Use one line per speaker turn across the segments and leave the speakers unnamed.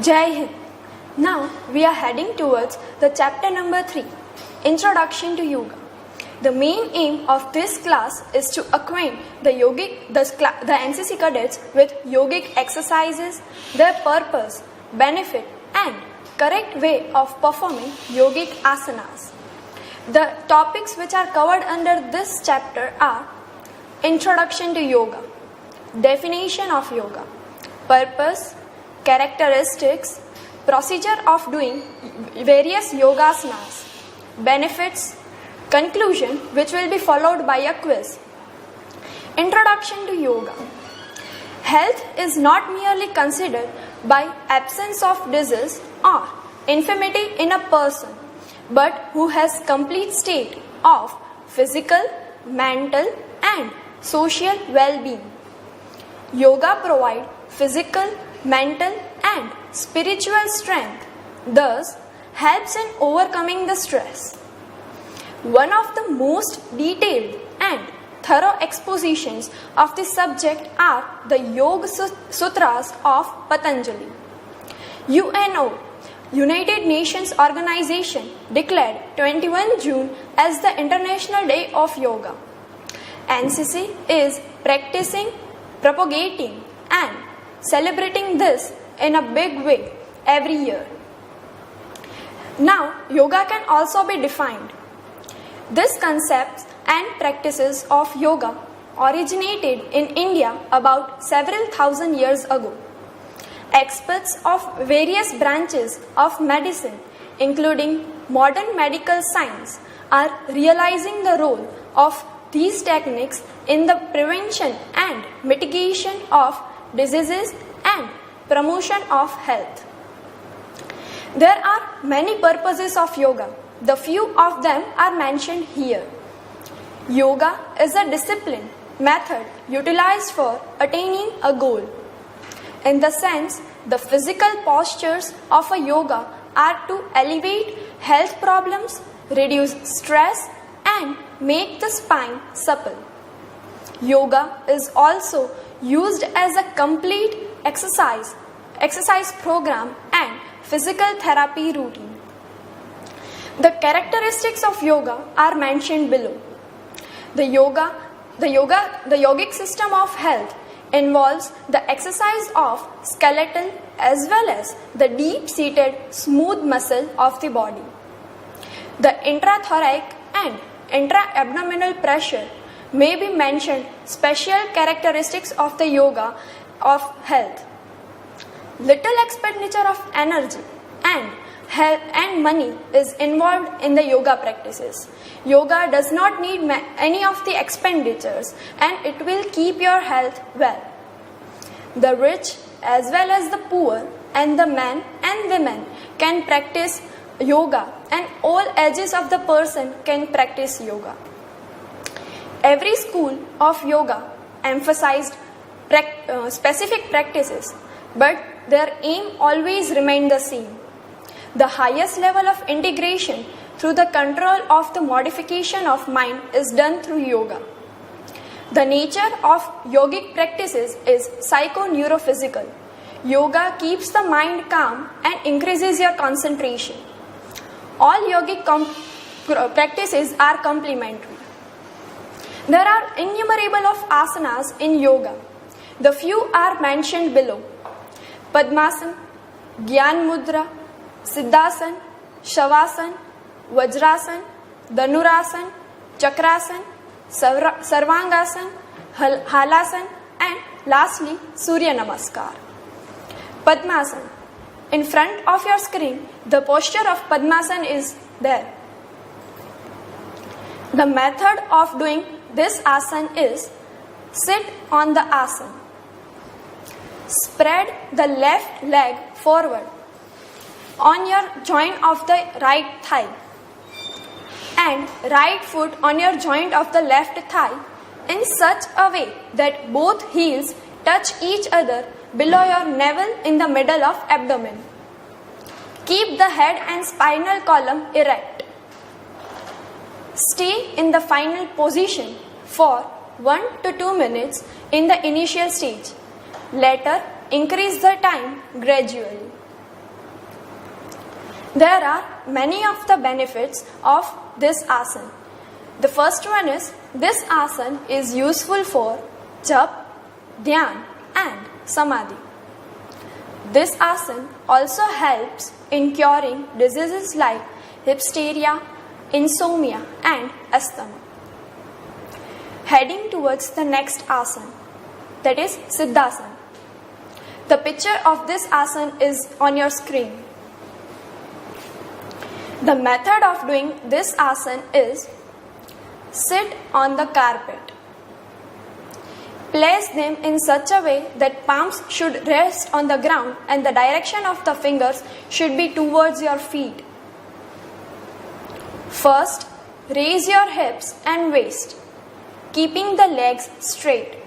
Jai Hind. Now we are heading towards the chapter number 3, Introduction to Yoga. The main aim of this class is to acquaint the NCC cadets with yogic exercises, their purpose, benefit and correct way of performing yogic asanas. The topics which are covered under this chapter are Introduction to Yoga, Definition of Yoga, Purpose, Characteristics, Procedure of doing various yogasanas, Benefits, Conclusion which will be followed by a quiz. Introduction to Yoga. Health is not merely considered by absence of disease or infirmity in a person, but who has complete state of physical, mental and social well-being. Yoga provides physical, mental and spiritual strength, thus helps in overcoming the stress. One of the most detailed and thorough expositions of this subject are the Yoga Sutras of Patanjali. UNO, United Nations Organization, declared 21 June as the International Day of Yoga. NCC is practicing, propagating and celebrating this in a big way every year. Now, yoga can also be defined. These concepts and practices of yoga originated in India about several thousand years ago. Experts of various branches of medicine, including modern medical science, are realizing the role of these techniques in the prevention and mitigation of diseases and promotion of health. There are many purposes of yoga. The few of them are mentioned here. Yoga is a discipline, method utilized for attaining a goal. In the sense, the physical postures of a yoga are to alleviate health problems, reduce stress and make the spine supple. Yoga is also used as a complete exercise program and physical therapy routine. The characteristics of yoga are mentioned below. The yogic system of health involves the exercise of skeletal as well as the deep-seated smooth muscle of the body. The intrathoracic and intra-abdominal pressure may be mentioned special characteristics of the yoga of health. Little expenditure of energy and money is involved in the yoga practices. Yoga does not need any of the expenditures and it will keep your health well. The rich as well as the poor and the men and women can practice yoga and all ages of the person can practice yoga. Every school of yoga emphasized specific practices, but their aim always remained the same. The highest level of integration through the control of the modification of mind is done through yoga. The nature of yogic practices is psychoneurophysical. Yoga keeps the mind calm and increases your concentration. All yogic practices are complementary. There are innumerable of asanas in yoga. The few are mentioned below. Padmasana, Gyan Mudra, Siddhasan, Shavasana, Vajrasana, Dhanurasana, Chakrasana, Sarvangasana, Halasana and lastly Surya Namaskar. Padmasana. In front of your screen, the posture of Padmasana is there. The method of doing this asana is sit on the asana. Spread the left leg forward on your joint of the right thigh and right foot on your joint of the left thigh in such a way that both heels touch each other below your navel in the middle of abdomen. Keep the head and spinal column erect. Stay in the final position for 1 to 2 minutes in the initial stage. Later, increase the time gradually. There are many of the benefits of this asana. The first one is this asana is useful for jap, dhyan and samadhi. This asana also helps in curing diseases like hysteria, insomnia and asthma. Heading towards the next asana, that is Siddhasana. The picture of this asana is on your screen. The method of doing this asana is sit on the carpet. Place them in such a way that palms should rest on the ground and the direction of the fingers should be towards your feet. First, raise your hips and waist, keeping the legs straight.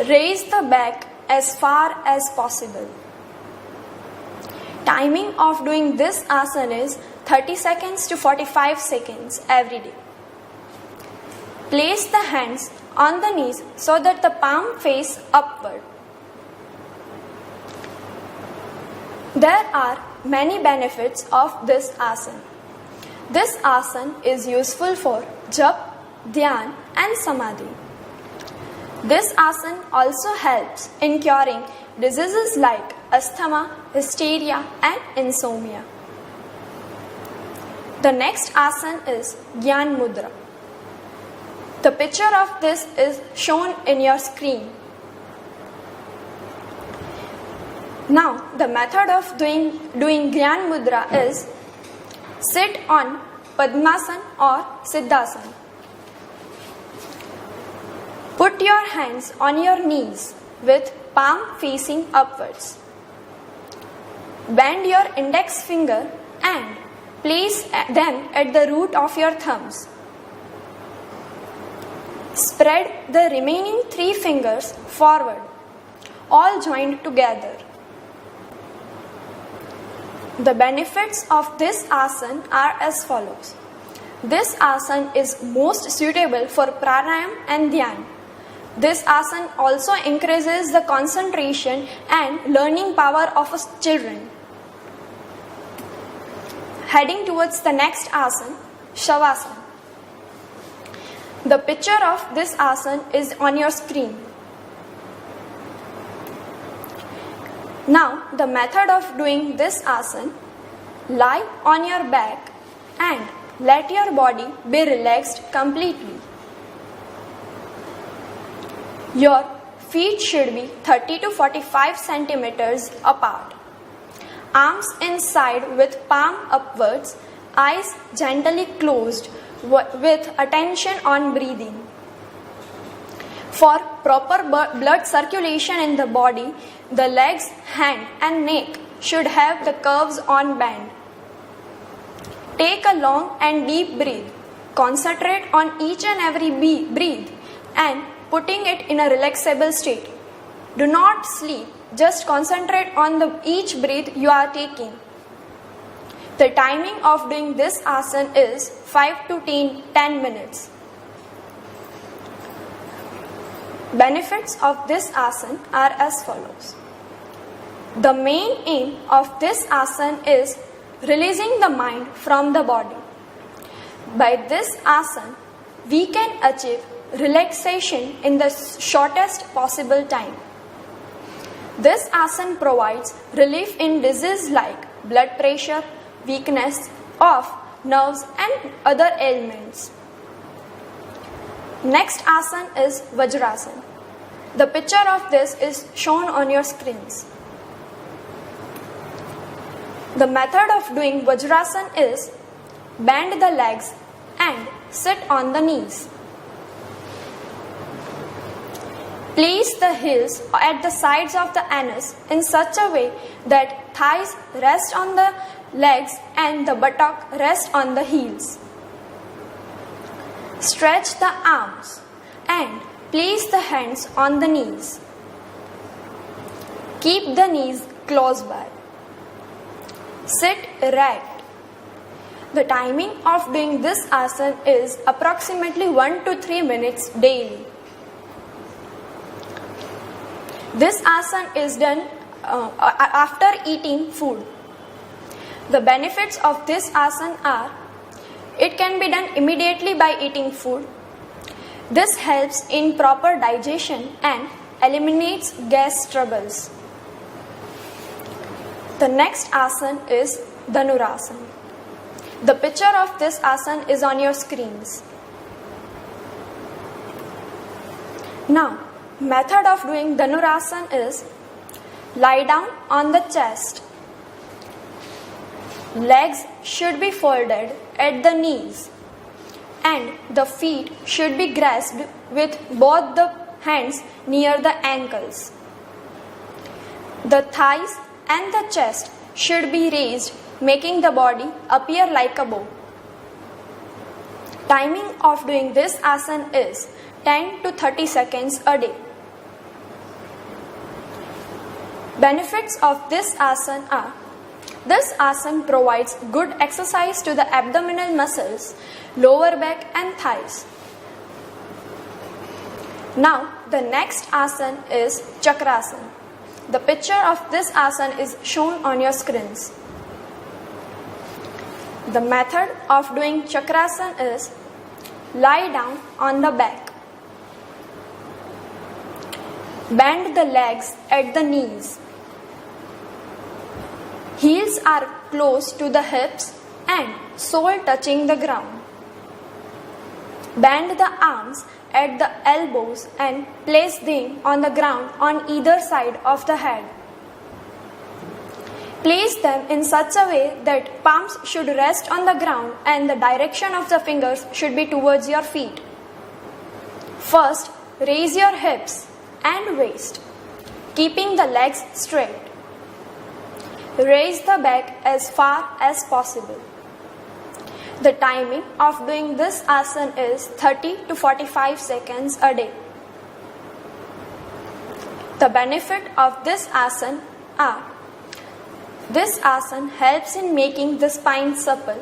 Raise the back as far as possible. Timing of doing this asana is 30 seconds to 45 seconds every day. Place the hands on the knees so that the palm face upward. There are many benefits of this asana. This asana is useful for jap, dhyan and samadhi. This asana also helps in curing diseases like asthma, hysteria and insomnia. The next asana is Gyan Mudra. The picture of this is shown in your screen. Now, the method of doing Gyan Mudra is sit on Padmasana or Siddhasana. Put your hands on your knees with palm facing upwards. Bend your index finger and place them at the root of your thumbs. Spread the remaining 3 fingers forward, all joined together. The benefits of this asana are as follows. This asana is most suitable for pranayam and dhyan. This asana also increases the concentration and learning power of children. Heading towards the next asana, Shavasana. The picture of this asana is on your screen. Now, the method of doing this asana, lie on your back and let your body be relaxed completely. Your feet should be 30 to 45 centimeters apart. Arms inside with palm upwards, eyes gently closed with attention on breathing. For proper blood circulation in the body, the legs, hand and neck should have the curves on bend. Take a long and deep breath. Concentrate on each and every breath and putting it in a relaxable state. Do not sleep, just concentrate on each breath you are taking. The timing of doing this asana is 5 to 10 minutes. Benefits of this asana are as follows. The main aim of this asana is releasing the mind from the body. By this asana, we can achieve relaxation in the shortest possible time. This asana provides relief in diseases like blood pressure, weakness of nerves and other ailments. Next asana is Vajrasana. The picture of this is shown on your screens. The method of doing Vajrasana is bend the legs and sit on the knees. Place the heels at the sides of the anus in such a way that thighs rest on the legs and the buttock rest on the heels. Stretch the arms and place the hands on the knees. Keep the knees close by. Sit erect. The timing of doing this asana is approximately 1 to 3 minutes daily. This asana is done after eating food. The benefits of this asana are: it can be done immediately by eating food. This helps in proper digestion and eliminates gas troubles. The next asana is Dhanurasana. The picture of this asana is on your screens. Now, method of doing Dhanurasana is: lie down on the chest. Legs should be folded at the knees and the feet should be grasped with both the hands near the ankles. The thighs and the chest should be raised, making the body appear like a bow. Timing of doing this asana is 10 to 30 seconds a day. Benefits of this asana are: this asana provides good exercise to the abdominal muscles, lower back and thighs. Now, the next asana is Chakrasana. The picture of this asana is shown on your screens. The method of doing Chakrasana is: lie down on the back. Bend the legs at the knees. Heels are close to the hips and sole touching the ground. Bend the arms at the elbows and place them on the ground on either side of the head. Place them in such a way that palms should rest on the ground and the direction of the fingers should be towards your feet. First, raise your hips and waist, keeping the legs straight. Raise the back as far as possible. The timing of doing this asana is 30 to 45 seconds a day. The benefit of this asana are: this asana helps in making the spine supple.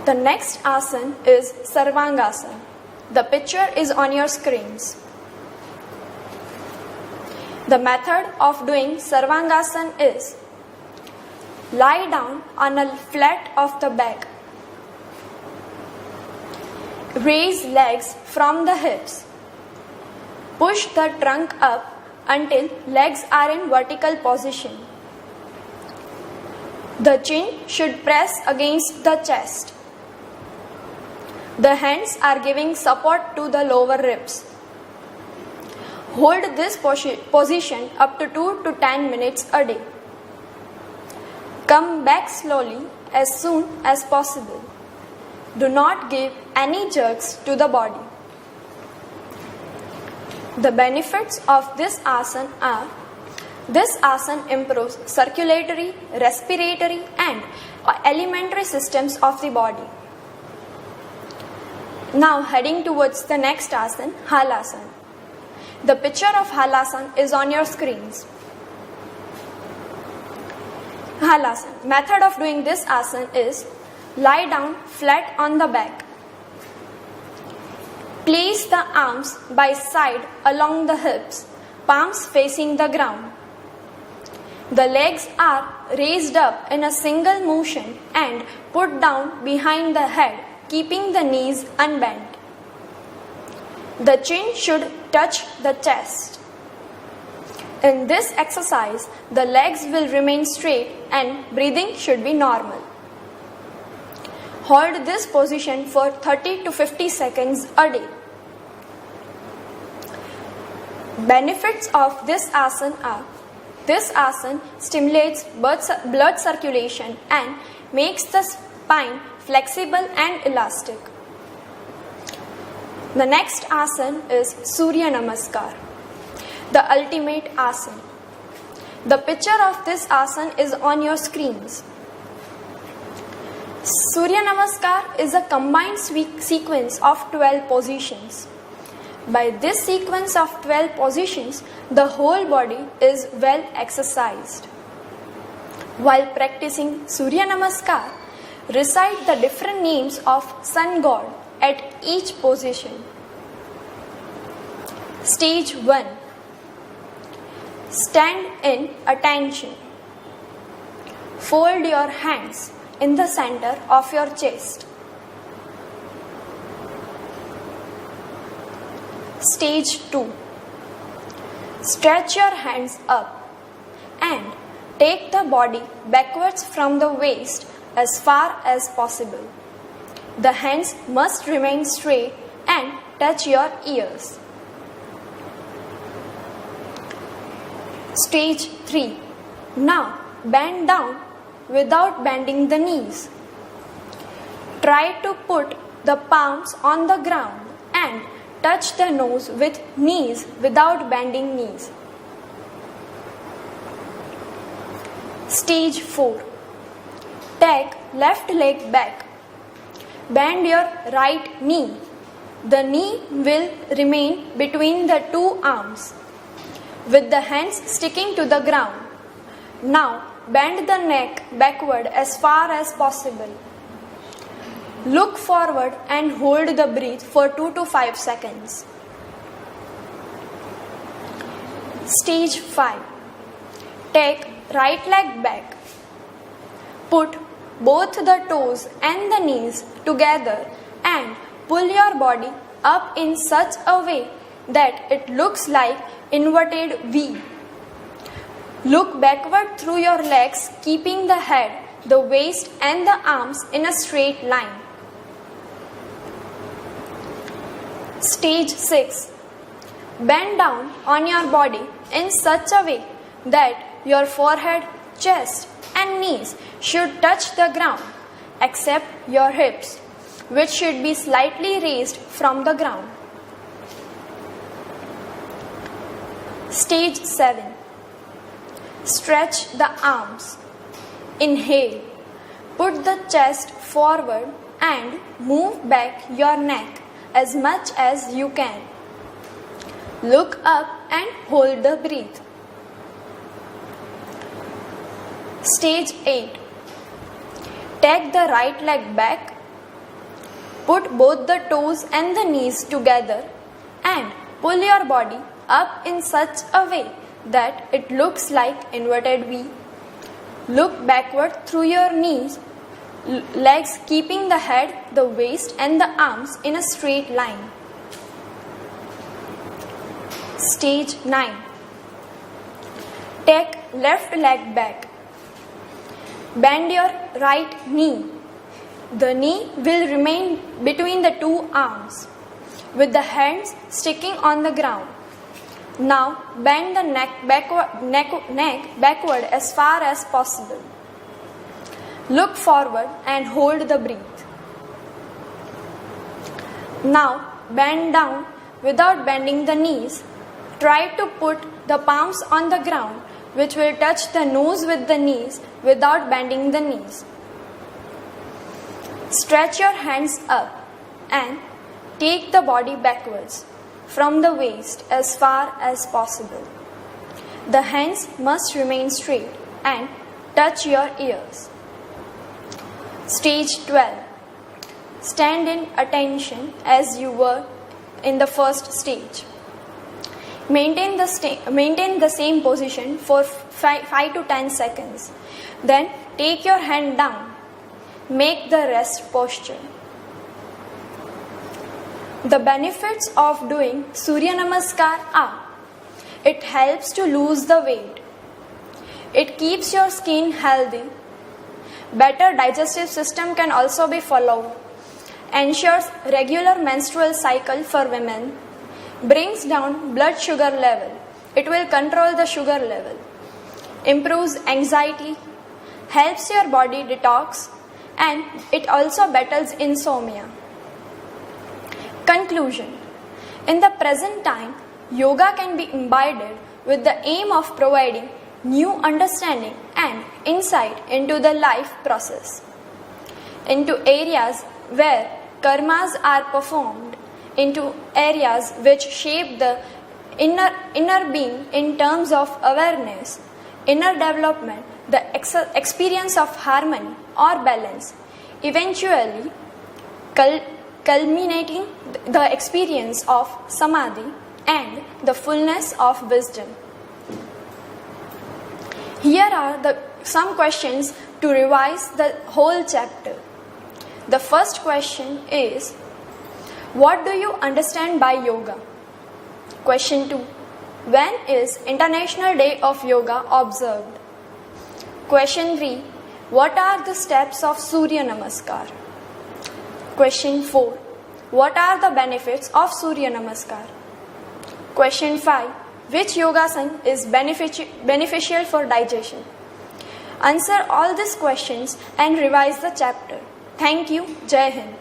The next asana is Sarvangasana. The picture is on your screens. The method of doing Sarvangasana is: lie down on a flat of the back. Raise legs from the hips. Push the trunk up until legs are in vertical position. The chin should press against the chest. The hands are giving support to the lower ribs. Hold this position up to 2 to 10 minutes a day. Come back slowly as soon as possible. Do not give any jerks to the body. The benefits of this asana are: this asana improves circulatory, respiratory and alimentary systems of the body. Now heading towards the next asana, Halasana. The picture of Halasana is on your screens. Halasana. Method of doing this asana is: lie down flat on the back. Place the arms by side along the hips, palms facing the ground. The legs are raised up in a single motion and put down behind the head, keeping the knees unbent. The chin should touch the chest. In this exercise, the legs will remain straight and breathing should be normal. Hold this position for 30 to 50 seconds a day. Benefits of this asana are: this asana stimulates blood circulation and makes the spine flexible and elastic. The next asana is Surya Namaskar, the ultimate asana. The picture of this asana is on your screens. Surya Namaskar is a combined sequence of 12 positions. By this sequence of 12 positions, the whole body is well exercised. While practicing Surya Namaskar, recite the different names of Sun God at each position. Stage 1. Stand in attention. Fold your hands in the center of your chest. Stage 2. Stretch your hands up and take the body backwards from the waist as far as possible. The hands must remain straight and touch your ears. Stage 3. Now bend down without bending the knees. Try to put the palms on the ground and touch the nose with knees without bending knees. Stage 4. Take left leg back. Bend your right knee. The knee will remain between the two arms, with the hands sticking to the ground. Now bend the neck backward as far as possible. Look forward and hold the breath for 2 to 5 seconds. Stage 5. Take right leg back. Put both the toes and the knees together and pull your body up in such a way that it looks like inverted V. Look backward through your legs, keeping the head, the waist and the arms in a straight line. Stage 6. Bend down on your body in such a way that your forehead, chest and knees should touch the ground, except your hips, which should be slightly raised from the ground. Stage 7. Stretch the arms. Inhale. Put the chest forward and move back your neck as much as you can. Look up and hold the breath. Stage 8. Take the right leg back. Put both the toes and the knees together and pull your body up in such a way that it looks like inverted V. Look backward through your legs, keeping the head, the waist and the arms in a straight line. Stage 9. Take left leg back. Bend your right knee. The knee will remain between the two arms, with the hands sticking on the ground. Now bend the neck backward as far as possible. Look forward and hold the breath. Now bend down without bending the knees. Try to put the palms on the ground, which will touch the nose with the knees without bending the knees. Stretch your hands up and take the body backwards from the waist as far as possible. The hands must remain straight and touch your ears. Stage 12. Stand in attention as you were in the first stage. Maintain the same position for 5 to 10 seconds. Then take your hand down. Make the rest posture. The benefits of doing Surya Namaskar are: it helps to lose the weight. It keeps your skin healthy. Better digestive system can also be followed. Ensures regular menstrual cycle for women. Brings down blood sugar level. It will control the sugar level. Improves anxiety. Helps your body detox. And it also battles insomnia. Conclusion. In the present time, yoga can be imbibed with the aim of providing new understanding and insight into the life process, into areas where karmas are performed, into areas which shape the inner being in terms of awareness, inner development, the experience of harmony or balance, eventually culminating the experience of samadhi and the fullness of wisdom. Here are some questions to revise the whole chapter. The first question is, what do you understand by yoga? Question 2. When is International Day of Yoga observed? Question 3. What are the steps of Surya Namaskar? Question 4. What are the benefits of Surya Namaskar? Question 5. Which yogasana is beneficial for digestion? Answer all these questions and revise the chapter. Thank you. Jai Hind.